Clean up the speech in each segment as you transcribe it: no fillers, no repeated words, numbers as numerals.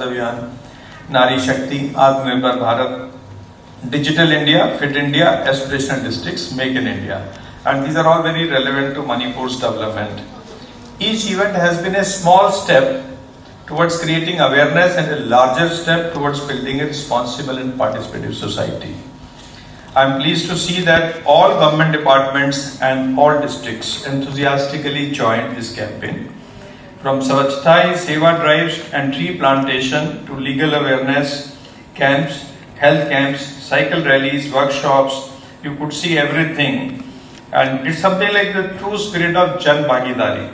अभियान, नारी शक्ति, आत्मनिर्भर Bharat, digital India, fit India, aspirational districts, make in India, and these are all very relevant to Manipur's development. Each event has been a small step towards creating awareness and a larger step towards building a responsible and participative society. I am pleased to see that all government departments and all districts enthusiastically joined this campaign. From Swachhta Seva drives and tree plantation to legal awareness camps, health camps, cycle rallies, workshops, you could see everything, and it's something like the true spirit of Jan Bhagidari.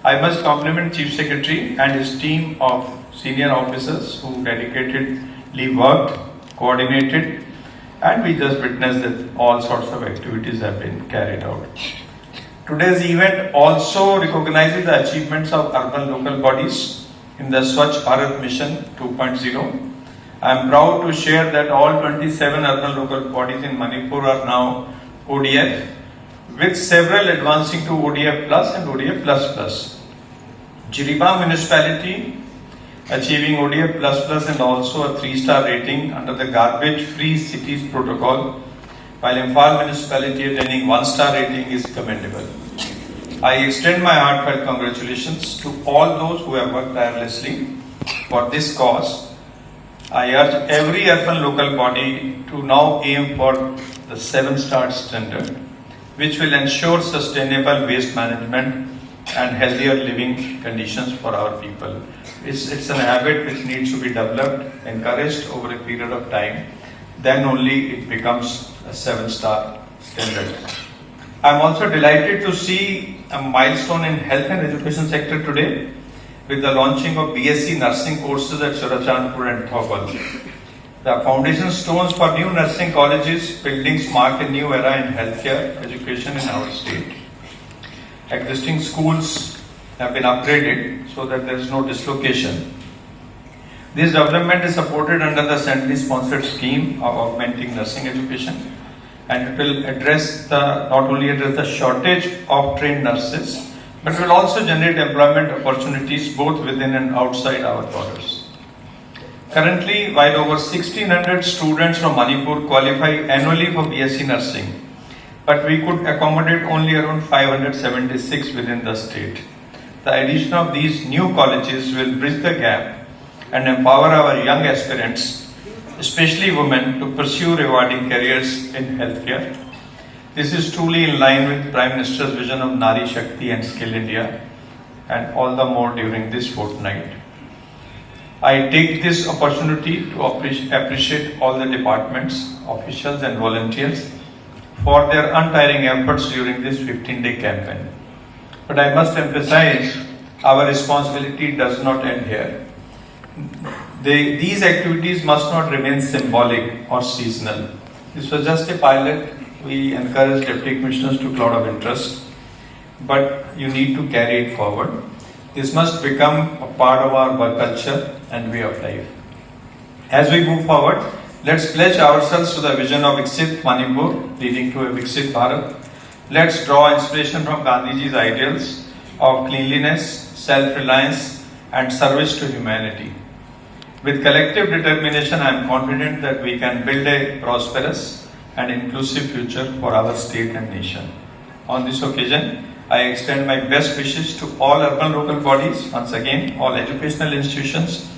I must compliment Chief Secretary and his team of senior officers who dedicatedly worked, coordinated, and we just witnessed that all sorts of activities have been carried out. Today's event also recognizes the achievements of urban local bodies in the Swachh Bharat Mission 2.0. I am proud to share that all 27 urban local bodies in Manipur are now ODF, with several advancing to ODF Plus and ODF Plus Plus. Jiriba municipality achieving ODF Plus Plus and also a 3-star rating under the Garbage Free Cities Protocol, while Imphal municipality attaining 1-star rating is commendable. I extend my heartfelt congratulations to all those who have worked tirelessly for this cause. I urge every urban local body to now aim for the 7-star standard, which will ensure sustainable waste management and healthier living conditions for our people. It's an habit which needs to be developed, encouraged over a period of time. Then only it becomes a 7-star standard. I'm also delighted to see a milestone in health and education sector today with the launching of BSc nursing courses at Surachandpur and Thopal. The foundation stones for new nursing colleges buildings mark a new era in healthcare education in our state. Existing schools have been upgraded so that there is no dislocation. This development is supported under the centrally sponsored scheme of augmenting nursing education, and it will not only address the shortage of trained nurses, but will also generate employment opportunities both within and outside our borders. Currently, while over 1,600 students from Manipur qualify annually for BSc nursing, but we could accommodate only around 576 within the state. The addition of these new colleges will bridge the gap and empower our young aspirants, especially women, to pursue rewarding careers in healthcare. This is truly in line with Prime Minister's vision of Nari Shakti and Skill India, and all the more during this fortnight. I take this opportunity to appreciate all the departments, officials and volunteers for their untiring efforts during this 15-day campaign. But I must emphasize, our responsibility does not end here. These activities must not remain symbolic or seasonal. This was just a pilot. We encourage deputy commissioners to cloud of interest, but you need to carry it forward. This must become a part of our work culture and way of life. As we move forward, let's pledge ourselves to the vision of Viksit Manipur leading to a Viksit Bharat. Let's draw inspiration from Gandhiji's ideals of cleanliness, self-reliance and service to humanity. With collective determination, I am confident that we can build a prosperous and inclusive future for our state and nation. On this occasion, I extend my best wishes to all urban local bodies, once again, all educational institutions,